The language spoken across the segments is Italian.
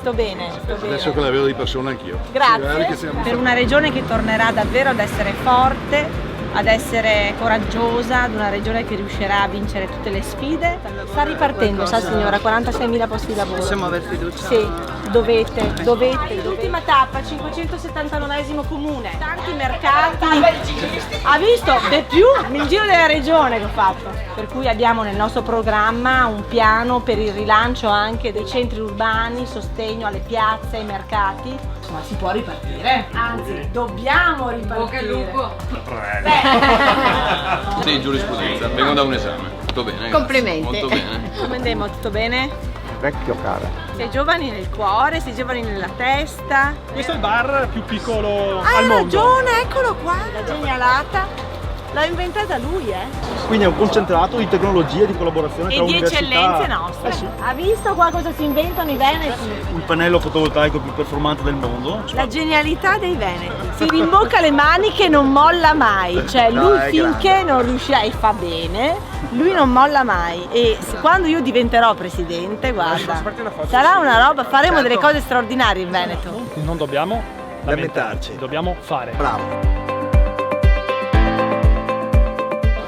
sto bene. Adesso che la vedo di persona anch'io. Grazie. Per una regione che tornerà davvero ad essere forte, ad essere coraggiosa, ad una regione che riuscirà a vincere tutte le sfide. Sta ripartendo, sa signora, 46.000 posti di lavoro. Possiamo aver fiducia? Sì, dovete. L'ultima tappa, 579esimo comune, tanti mercati. Ha visto? Di più il giro della regione che ho fatto. Per cui abbiamo nel nostro programma un piano per il rilancio anche dei centri urbani, sostegno alle piazze, ai mercati. Ma si può ripartire, anzi dobbiamo ripartire. Bocca al lupo. Sì, giurisprudenza, vengo da un esame. Tutto bene. Complimenti. Molto bene. Come andiamo? Tutto bene? Vecchio cara. Sei giovani nel cuore, sei giovani nella testa. Questo è il bar più piccolo Hai al mondo. ragione, eccolo qua. La genialata. L'ha inventata lui, Quindi è un concentrato di tecnologia e di collaborazione tra E di università. eccellenze nostre. Sì. Ha visto qua cosa si inventano i veneti? Il pannello fotovoltaico più performante del mondo. La genialità dei veneti. Si rimbocca le maniche e non molla mai. Cioè lui finché non riuscirà e fa bene, lui non molla mai. E quando io diventerò presidente, guarda, sarà una roba, faremo delle cose straordinarie in Veneto. Non dobbiamo lamentarci, dobbiamo fare. Bravo.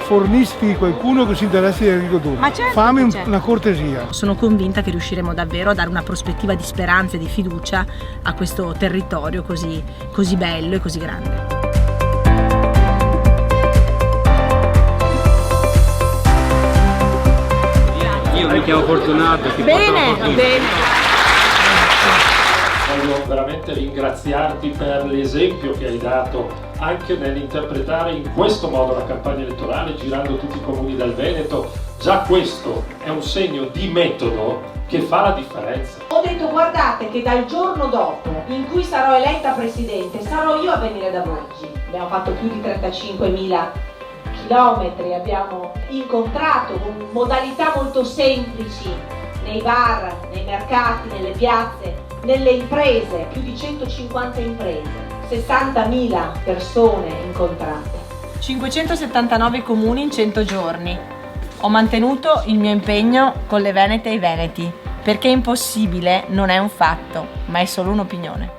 Fornisci qualcuno che si interessi di agricoltura. Ma certo Fammi che c'è. una cortesia. Sono convinta che riusciremo davvero a dare una prospettiva di speranza e di fiducia a questo territorio così bello e così grande. Io mi chiamo Fortunato, ti porto la fortuna. Bene. Voglio veramente ringraziarti per l'esempio che hai dato anche nell'interpretare in questo modo la campagna elettorale, girando tutti i comuni del Veneto. Già questo è un segno di metodo che fa la differenza. Ho detto guardate che dal giorno dopo in cui sarò eletta presidente sarò io a venire da Borgi. Abbiamo fatto più di 35.000 chilometri, abbiamo incontrato con modalità molto semplici nei bar, nei mercati, nelle piazze, nelle imprese, più di 150 imprese, 60.000 persone incontrate. 579 comuni in 100 giorni. Ho mantenuto il mio impegno con le venete e i veneti, perché impossibile non è un fatto, ma è solo un'opinione.